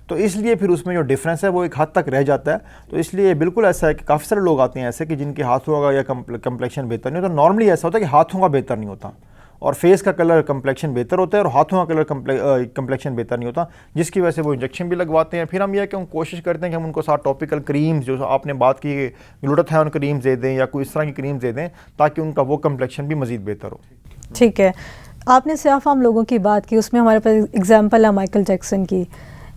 तो इसलिए फिर उसमें जो डिफरेंस है वो एक हद तक रह जाता है। तो इसलिए बिल्कुल ऐसा है कि काफ़ी सारे लोग आते हैं ऐसे कि जिनके हाथों का या कंप्लेक्शन बेहतर नहीं होता। नॉर्मली ऐसा होता है कि हाथों का बेहतर नहीं होता और फेस का कलर कंप्लेक्शन बेहतर होता है और हाथों का कलर कंप्लेक्शन बेहतर नहीं होता, जिसकी वजह से वो इंजेक्शन भी लगवाते हैं। फिर हम यह कि हम कोशिश करते हैं कि हम उनको साथ टॉपिकल क्रीम्स जो आपने बात की ग्लूटाथायोन क्रीम्स दे दें या कोई इस तरह की क्रीम्स दे दें ताकि उनका वो कंप्लेक्शन भी मज़ीद बेहतर हो। ठीक है, आपने सिर्फ हम लोगों की बात की, उसमें हमारे पास एग्जांपल है माइकल जैक्सन की,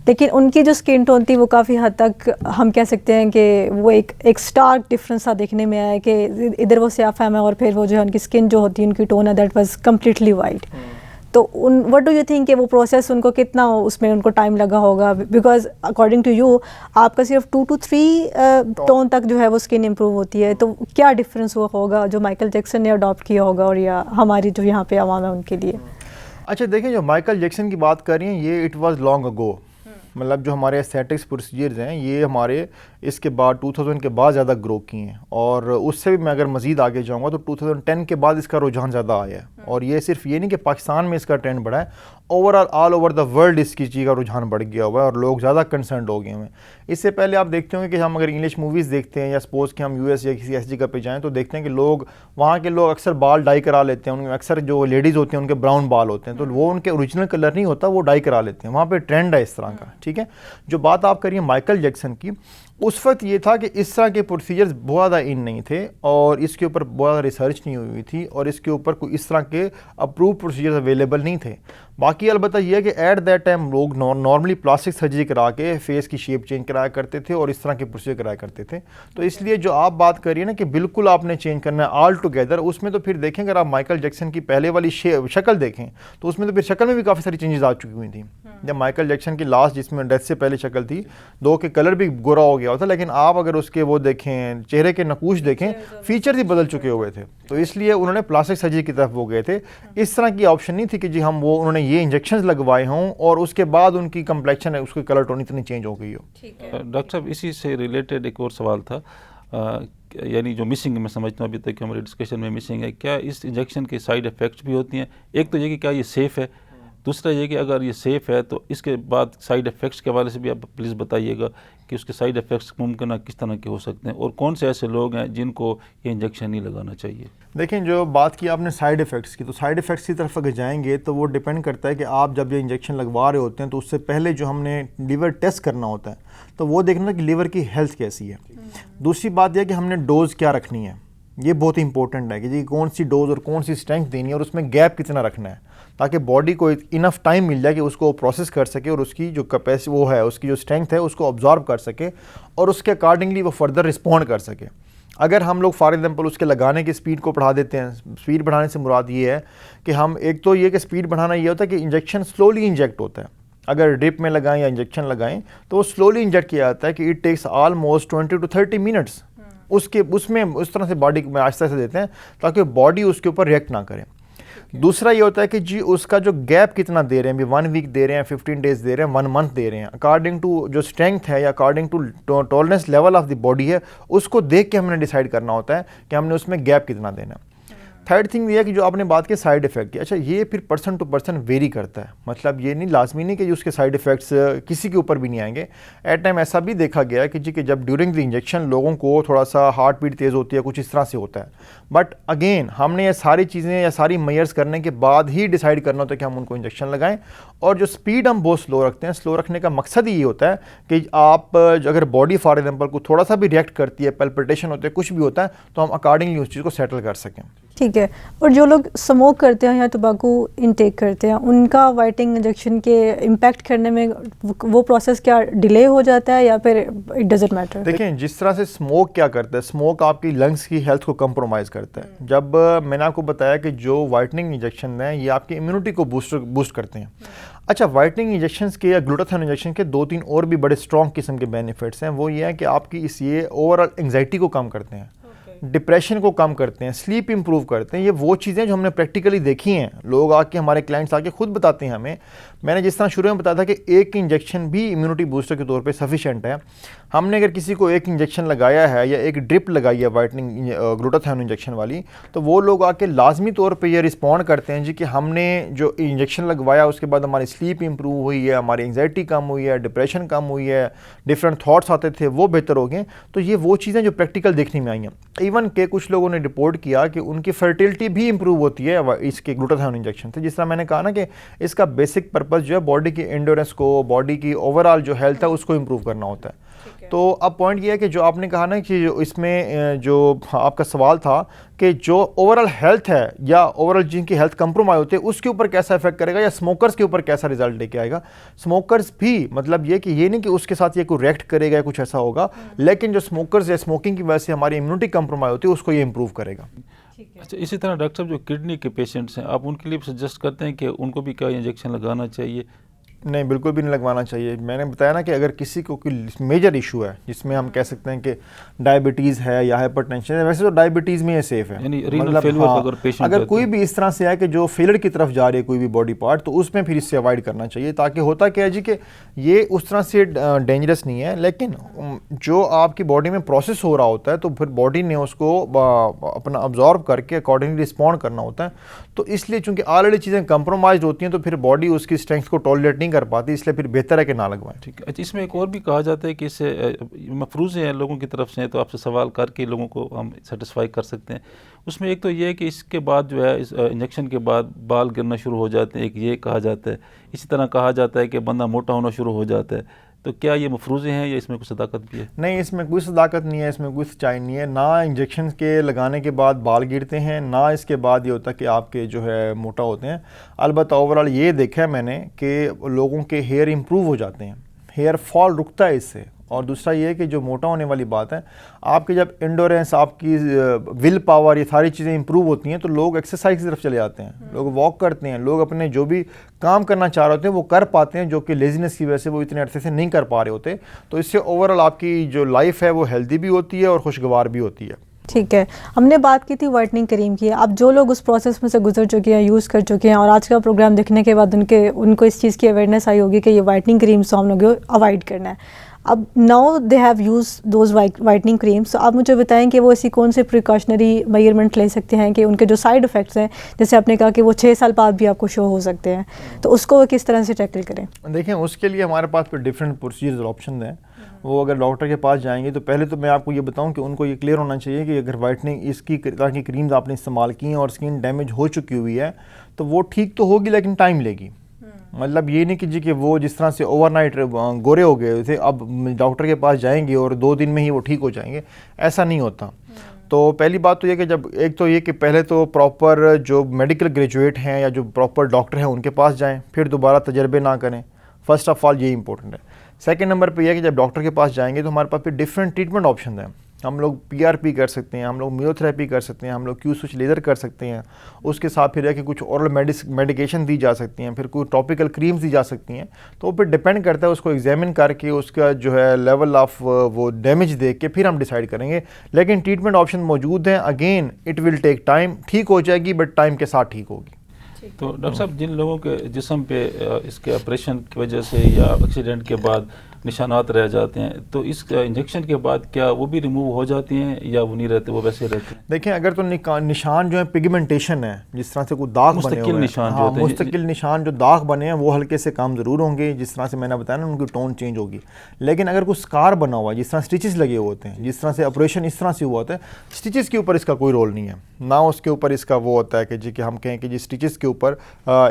लेकिन उनकी जो स्किन टोन थी वो काफ़ी हद तक हम कह सकते हैं कि वो एक स्टार्क डिफरेंस सा देखने में आया कि इधर वो स्याफ़ाम है और फिर वो जो है उनकी स्किन जो होती है उनकी टोन है दैट वाज कम्प्लीटली वाइट। तो व्हाट डू यू थिंक कि वो प्रोसेस उनको कितना उसमें उनको टाइम लगा होगा? बिकॉज अकॉर्डिंग टू यू आपका सिर्फ 2 to 3 टोन तक जो है वो स्किन इम्प्रूव होती है, तो क्या डिफरेंस हुआ होगा जो माइकल जैक्सन ने अडॉप्ट किया होगा और या हमारी जो यहाँ पे आवाम है उनके लिए? अच्छा देखिए, जो माइकल जैक्सन की बात कर रही हैं ये इट वाज लॉन्ग अगो, मतलब जो हमारे एस्थेटिक्स प्रोसीजर्स हैं ये हमारे इसके बाद 2000 के बाद ज़्यादा ग्रो किए हैं, और उससे भी मैं अगर मज़ीद आगे जाऊंगा तो 2010 के बाद इसका रुझान ज़्यादा आया है। और ये सिर्फ ये नहीं कि पाकिस्तान में इसका ट्रेंड बढ़ा है, overall all over the world इसकी चीज़ का रुझान बढ़ गया हुआ है और लोग ज़्यादा कंसर्न हो गए हैं। इससे पहले आप देखते होंगे कि हम अगर इंग्लिश मूवीज़ देखते हैं या सपोज़ कि हम यूएस या किसी ऐसी जगह पे जाएँ तो देखते हैं कि लोग वहाँ के लोग अक्सर बाल डाई करा लेते हैं, उनके अक्सर जो लेडीज़ होती हैं उनके ब्राउन बाल होते हैं, तो वो उनके ओरिजिनल कलर नहीं होता, वो डाई करा लेते हैं। वहाँ पर ट्रेंड है इस तरह का। ठीक है, जो बात आप करिए माइकल जैक्सन की, उस वक्त ये था कि इस तरह के प्रोसीजर्स बहुत ज़्यादा इन नहीं थे और इसके ऊपर बहुत ज़्यादा रिसर्च नहीं हुई थी और इसके ऊपर कोई इस तरह के अप्रूव प्रोसीजर्स अवेलेबल नहीं थे। बाकी अलबत्ता यह है कि एट दैट टाइम लोग नॉर्मली प्लास्टिक सर्जरी करा के फेस की शेप चेंज कराया करते थे और इस तरह के प्रोसीजर कराया करते थे। तो इसलिए जो आप बात करिए ना कि बिल्कुल आपने चेंज करना है ऑल टुगेदर, उसमें तो फिर देखें अगर आप माइकल जैक्सन की पहले वाली शक्ल देखें तो उसमें तो फिर शक्ल में भी काफ़ी सारी चेंजेस आ चुकी हुई थी। जब माइकल जैक्सन की लास्ट जिसमें डेथ से पहले शक्ल थी, दो के कलर भी गोरा हो गया होता, लेकिन आप अगर उसके वो देखें चेहरे के नकूश देखें, फीचर ही बदल चुके हुए थे। तो इसलिए उन्होंने प्लास्टिक सर्जरी की तरफ वो गए थे। इस तरह की ऑप्शन नहीं थी कि जी हम वो उन्होंने ये इंजेक्शंस लगवाए हों और उसके बाद उनकी कंप्लेक्शन है उसकी कलर टोन इतनी चेंज हो गई हो। डॉक्टर साहब, इसी से रिलेटेड एक और सवाल था, यानी जो मिसिंग मैं समझता हूँ अभी तक हमारे डिस्कशन में मिसिंग है, क्या इस इंजेक्शन के साइड इफ़ेक्ट्स भी होती हैं? एक तो ये कि क्या ये सेफ़ है, दूसरा ये कि अगर ये सेफ़ है तो इसके बाद साइड इफ़ेक्ट्स के हवाले से भी आप प्लीज़ बताइएगा कि उसके साइड इफ़ेक्ट्स मुमकिन किस तरह के हो सकते हैं और कौन से ऐसे लोग हैं जिनको ये इंजेक्शन नहीं लगाना चाहिए। देखें, जो बात की आपने साइड इफ़ेक्ट्स की, तो साइड इफ़ेक्ट्स की तरफ अगर जाएंगे तो वो डिपेंड करता है कि आप जब ये इंजेक्शन लगवा रहे होते हैं तो उससे पहले जो हमने लीवर टेस्ट करना होता है तो वो देखना कि लीवर की हेल्थ कैसी है। दूसरी बात यह कि हमने डोज़ क्या रखनी है, ये बहुत ही इंपॉर्टेंट है कि जी कौन सी डोज़ और कौन सी स्ट्रेंथ देनी है और उसमें गैप कितना रखना है ताकि बॉडी को इनफ टाइम मिल जाए कि उसको प्रोसेस कर सके और उसकी जो कैपेसिटी वो है उसकी जो स्ट्रेंथ है उसको ऑब्जॉर्व कर सके और उसके अकॉर्डिंगली वो फर्दर रिस्पॉन्ड कर सके। अगर हम लोग फॉर एग्जांपल उसके लगाने की स्पीड को बढ़ा देते हैं, स्पीड बढ़ाने से मुराद ये है कि हम एक तो ये कि स्पीड बढ़ाना ये होता है कि इंजेक्शन स्लोली इंजेक्ट होता है। अगर ड्रिप में लगाएं या इंजेक्शन लगाएं तो वो स्लोली इंजेक्ट किया जाता है कि it takes almost 20 to 30 minutes. उसमें उस तरह से बॉडी में आहिस्ता से देते हैं ताकि बॉडी उसके ऊपर रिएक्ट ना करे। दूसरा ये होता है कि जी उसका जो गैप कितना दे रहे हैं, भी 1 वीक दे रहे हैं, 15 डेज दे रहे हैं, 1 मंथ दे रहे हैं, अकॉर्डिंग टू जो स्ट्रेंथ है या according to tolerance level of the body है, उसको देख के हमने डिसाइड करना होता है कि हमने उसमें गैप कितना देना है। थर्ड थिंग ये है कि जो आपने बात की साइड इफेक्ट की, अच्छा ये फिर पर्सन टू पर्सन वेरी करता है, मतलब ये नहीं लाजमी नहीं कि उसके साइड इफेक्ट्स किसी के ऊपर भी नहीं आएंगे। एट टाइम ऐसा भी देखा गया है कि जी कि जब ड्यूरिंग द इंजेक्शन लोगों को थोड़ा सा हार्ट बीट तेज़ होती है, कुछ इस तरह से होता है, बट अगेन हमने ये सारी चीज़ें या सारी मेजर्स करने के बाद ही डिसाइड करना होता है कि हम उनको इंजेक्शन लगाएं। और जो स्पीड हम बहुत स्लो रखते हैं, स्लो रखने का मकसद ही ये होता है कि आप अगर बॉडी फॉर एग्जाम्पल को थोड़ा सा भी रिएक्ट करती है, पैल्पिटेशन होते हैं, कुछ भी होता है, तो हम अकॉर्डिंगली उस चीज़ को सेटल कर सकें। ठीक है। और जो लोग स्मोक करते हैं या तंबाकू इनटेक करते हैं, उनका वाइटनिंग इंजेक्शन के इम्पैक्ट करने में वो प्रोसेस क्या डिले हो जाता है या फिर इट डजंट मैटर? देखें, जिस तरह से स्मोक क्या करता है, स्मोक आपकी लंग्स की हेल्थ को कंप्रोमाइज़ करता है। जब मैंने आपको बताया कि जो वाइटनिंग इंजेक्शन हैं ये आपकी इम्यूनिटी को बूस्ट करते हैं। अच्छा, वाइटनिंग इंजेक्शंस के या ग्लूटाथियोन इंजेक्शन के 2-3 और भी बड़े स्ट्रॉन्ग किस्म के बेनिफिट्स हैं। वो ये है कि आपकी ये ओवरऑल एंग्जाइटी को कम करते हैं, डिप्रेशन को कम करते हैं, स्लीप इंप्रूव करते हैं। ये वो चीज़ें जो हमने प्रैक्टिकली देखी हैं, लोग आके हमारे क्लाइंट्स आके खुद बताते हैं हमें। मैंने जिस तरह शुरू में बताया था कि एक इंजेक्शन भी इम्यूनिटी बूस्टर के तौर पे सफिशिएंट है। हमने अगर किसी को एक इंजेक्शन लगाया है या एक ड्रिप लगाई है वाइटनिंग ग्लूटाथियोन इंजेक्शन वाली, तो वो लोग आके लाजमी तौर पे ये रिस्पॉन्ड करते हैं जी कि हमने जो इंजेक्शन लगवाया उसके बाद हमारी स्लीप इंप्रूव हुई है, हमारी एंग्जाइटी कम हुई है, डिप्रेशन कम हुई है, डिफरेंट थाट्स आते थे वो बेहतर हो गए। तो ये वो चीज़ें जो प्रैक्टिकल देखने में आई हैं। इवन के कुछ लोगों ने रिपोर्ट किया कि उनकी फर्टिलिटी भी इंप्रूव होती है इसके ग्लूटाथियोन इंजेक्शन से। जिस तरह मैंने कहा ना कि इसका बेसिक पर्पस जो है बॉडी की एंड्योरेंस को, बॉडी की ओवरऑल जो हेल्थ है उसको इंप्रूव करना होता है। तो अब पॉइंट ये है कि जो आपने कहा ना कि इसमें जो आपका सवाल था कि जो ओवरऑल हेल्थ है या ओवरऑल जिनकी हेल्थ कंप्रोमाइज होती है उसके ऊपर कैसा इफेक्ट करेगा या स्मोकर्स के ऊपर कैसा रिजल्ट लेके आएगा। स्मोकर्स भी मतलब ये कि ये नहीं कि उसके साथ ये कोई रिएक्ट करेगा या कुछ ऐसा होगा, लेकिन जो स्मोकर्स या स्मोकिंग की वजह से हमारी इम्यूनिटी कंप्रोमाइज होती है उसको ये इंप्रूव करेगा। अच्छा, इसी तरह डॉक्टर साहब जो किडनी के पेशेंट्स हैं, आप उनके लिए सजेस्ट करते हैं कि उनको भी क्या इंजेक्शन लगाना चाहिए? नहीं, बिल्कुल भी नहीं लगवाना चाहिए। मैंने बताया ना कि अगर किसी को कोई मेजर इशू है जिसमें हम कह सकते हैं कि डायबिटीज़ है या हाइपरटेंशन है, वैसे तो डायबिटीज़ में ये सेफ है, मतलब अगर कोई भी इस तरह से है कि जो फेलियर की तरफ जा रही है कोई भी बॉडी पार्ट, तो उसमें फिर इससे अवॉइड करना चाहिए। ताकि होता क्या है जी कि ये उस तरह से डेंजरस नहीं है, लेकिन जो आपकी बॉडी में प्रोसेस हो रहा होता है तो फिर बॉडी ने उसको अपना अब्जॉर्ब करके अकॉर्डिंगली रिस्पॉन्ड करना होता है। तो इसलिए चूँकि ऑलरेडी चीज़ें कंप्रोमाइज होती हैं तो फिर बॉडी उसकी स्ट्रेंथ को टॉलरेट नहीं कर पाती, इसलिए फिर बेहतर है कि ना लगवाएं। ठीक है। अच्छा, इसमें एक और भी कहा जाता है कि इससे मफरूज़े हैं लोगों की तरफ से, तो आपसे सवाल करके लोगों को हम सेटिस्फाई कर सकते हैं। उसमें एक तो ये है कि इसके बाद जो है इस इंजेक्शन के बाद बाल गिरना शुरू हो जाते हैं, एक ये कहा जाता है। इसी तरह कहा जाता है कि बंदा मोटा होना शुरू हो जाता है। तो क्या ये मफरूज़े हैं या इसमें कुछ सदाकत भी है? नहीं, इसमें कोई सदाकत नहीं है, इसमें कोई सच्चाई नहीं है। ना इंजेक्शन के लगाने के बाद बाल गिरते हैं, ना इसके बाद ये होता है कि आपके जो है मोटा होते हैं। अलबत्ता ओवरऑल ये देखा है मैंने कि लोगों के हेयर इंप्रूव हो जाते हैं, हेयर फॉल रुकता है इससे। और दूसरा ये है कि जो मोटा होने वाली बात है, आपकी जब एंडोरेंस, आपकी विल पावर, ये सारी चीज़ें इंप्रूव होती हैं तो लोग एक्सरसाइज की तरफ चले जाते हैं, लोग वॉक करते हैं, लोग अपने जो भी काम करना चाह रहे होते हैं वो कर पाते हैं, जो कि लेजीनेस की वजह से वो इतने अरसे से नहीं कर पा रहे होते। तो इससे ओवरऑल आपकी जो लाइफ है वो हेल्दी भी होती है और खुशगवार भी होती है। ठीक है, हमने बात की थी वाइटनिंग क्रीम की। अब जो लोग उस प्रोसेस में से गुजर चुके हैं, यूज़ कर चुके हैं, और आज का प्रोग्राम देखने के बाद उनको इस चीज़ की अवेयरनेस आई होगी कि ये वाइटनिंग क्रीम तो हम लोगों को अवॉइड करना है। अब now they have use those whitening creams, तो आप मुझे बताएं कि वो ऐसी कौन से प्रिकॉशनरी मेजरमेंट ले सकते हैं कि उनके जो साइड इफ़ेक्ट्स हैं, जैसे आपने कहा कि वो 6 साल बाद भी आपको शो हो सकते हैं, तो उसको वो किस तरह से टैकल करें? देखें, उसके लिए हमारे पास फिर डिफरेंट प्रोसीजर्स और ऑप्शन हैं। वो अगर डॉक्टर के पास जाएंगे तो पहले तो मैं आपको ये बताऊं कि उनको ये क्लियर होना चाहिए कि अगर वाइटनिंग इसकी तरह की क्रीम्स आपने इस्तेमाल की हैं और स्किन डैमेज हो चुकी हुई है तो वो ठीक तो होगी लेकिन टाइम लेगी। मतलब ये नहीं कि जी कि वो जिस तरह से ओवरनाइट गोरे हो गए थे अब डॉक्टर के पास जाएंगे और 2 दिन में ही वो ठीक हो जाएंगे, ऐसा नहीं होता। तो पहली बात तो ये कि जब एक तो ये कि पहले तो प्रॉपर जो मेडिकल ग्रेजुएट हैं या जो प्रॉपर डॉक्टर हैं उनके पास जाएं, फिर दोबारा तजर्बे ना करें। फर्स्ट ऑफ ऑल ये इंपॉर्टेंट है। सेकंड नंबर पे यह है कि जब डॉक्टर के पास जाएंगे तो हमारे पास फिर डिफरेंट ट्रीटमेंट ऑप्शन हैं। हम लोग PRP कर सकते हैं, हम लोग मियोथेरेपी कर सकते हैं, हम लोग क्यू स्विच लेज़र कर सकते हैं। उसके साथ फिर है कि कुछ ओरल मेडिकेशन दी जा सकती हैं, फिर कोई टॉपिकल क्रीम्स दी जा सकती हैं। तो फिर डिपेंड करता है, उसको एग्जामिन करके उसका जो है लेवल ऑफ वो डैमेज देख के फिर हम डिसाइड करेंगे। लेकिन ट्रीटमेंट ऑप्शन मौजूद हैं। Again it will take time, ठीक हो जाएगी बट टाइम के साथ ठीक होगी। तो डॉक्टर साहब, जिन लोगों के जिस्म पे इसके ऑपरेशन की वजह से या एक्सीडेंट के बाद निशानात रह जाते हैं, तो इस इंजेक्शन के बाद क्या वो भी रिमूव हो जाती हैं या वो नहीं रहते, वो वैसे रहते हैं? देखें, अगर तो निशान जो है पिगमेंटेशन है, जिस तरह से कोई दाग बने हुए हैं, निशान हाँ, मुस्तकिल निशान जो दाग बने हैं वो हल्के से काम ज़रूर होंगे, जिस तरह से मैंने बताया ना, उनकी टोन चेंज होगी। लेकिन अगर कोई स्कार बना हुआ है, जिस तरह स्टिचेस लगे हुए होते हैं, जिस तरह से ऑपरेशन इस तरह से हुआ होता है, स्टिचेस के ऊपर इसका कोई रोल नहीं है, ना उसके ऊपर इसका वो होता है कि जी कि हम कहें कि जी स्टिचेस के ऊपर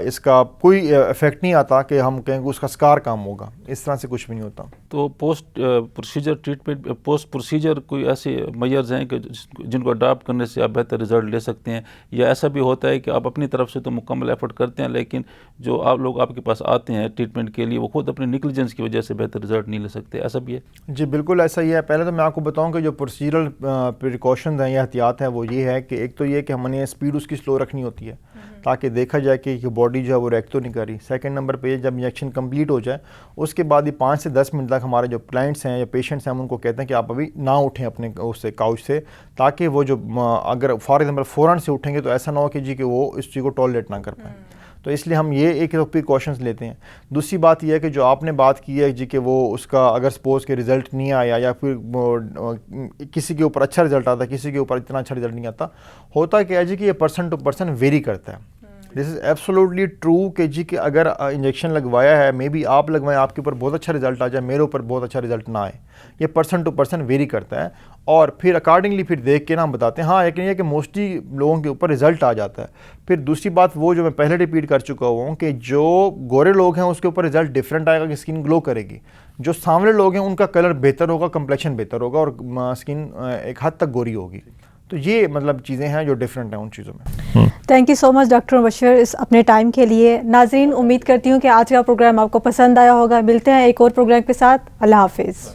इसका कोई इफेक्ट नहीं आता कि हम कहें कि उसका स्कार काम होगा, इस तरह से कुछ भी नहीं होता। तो post procedure treatment, post procedure कोई ऐसे मेजर्स हैं कि जिनको अडॉप्ट करने से आप बेहतर रिजल्ट ले सकते हैं, या ऐसा भी होता है कि आप अपनी तरफ से तो मुकम्मल एफर्ट करते हैं लेकिन जो आप लोग आपके पास आते हैं ट्रीटमेंट के लिए वो खुद अपनी निग्लिजेंस की वजह से बेहतर रिजल्ट नहीं ले सकते, ऐसा भी है? जी बिल्कुल ऐसा ही है। पहले तो मैं आपको बताऊं कि जो प्रोसीजरल प्रिकॉशंस हैं या एहतियात है वो ये है कि एक तो ये कि हमने स्पीड उसकी स्लो रखनी होती है ताकि देखा जाए कि बॉडी जो है वो रिएक्ट तो नहीं कर रही। सेकंड नंबर पे जब इंजेक्शन कंप्लीट हो जाए उसके बाद ही 5 से 10 मिनट तक हमारे जो क्लाइंट्स हैं या पेशेंट्स हैं हम उनको कहते हैं कि आप अभी ना उठें अपने उससे काउच से, ताकि वो जो अगर फॉर एग्जाम्पल फ़ौरन से उठेंगे तो ऐसा ना हो कि जी कि वो इस चीज़ को टॉलरेट ना कर पाएँ। तो इसलिए हम ये एक तो प्रिकॉशंस लेते हैं। दूसरी बात यह है कि जो आपने बात की है जी कि वो उसका अगर सपोज़ के रिज़ल्ट नहीं आया या फिर किसी के ऊपर अच्छा रिज़ल्ट आता है, किसी के ऊपर इतना अच्छा रिज़ल्ट नहीं आता, होता क्या है जी कि ये पर्सन टू पर्सन वेरी करता है। दिस इज़ एब्सोल्युटली ट्रू कि जी कि अगर इंजेक्शन लगवाया है, मे बी आप लगवाएं, आपके ऊपर बहुत अच्छा रिजल्ट आ जाए, मेरे ऊपर बहुत अच्छा रिजल्ट ना आए, ये पर्सन टू पर्सन वेरी करता है और फिर अकॉर्डिंगली फिर देख के ना हम बताते हैं। हाँ, लेकिन ये कि मोस्टली लोगों के ऊपर रिजल्ट आ जाता है। फिर दूसरी बात वो जो मैं पहले रिपीट कर चुका हूँ कि जो गोरे लोग हैं उसके ऊपर रिजल्ट डिफरेंट आएगा कि स्किन ग्लो करेगी, जो सांवले लोग हैं उनका कलर बेहतर होगा, कंप्लेक्शन बेहतर होगा और स्किन एक हद तक गोरी होगी। तो ये मतलब चीज़ें हैं जो डिफरेंट हैं उन चीज़ों में। Thank you so much doctor Mubashir इस अपने टाइम के लिए। नाज़रीन, उम्मीद करती हूँ कि आज का प्रोग्राम आपको पसंद आया होगा। मिलते हैं एक और प्रोग्राम के साथ। अल्लाह हाफिज़।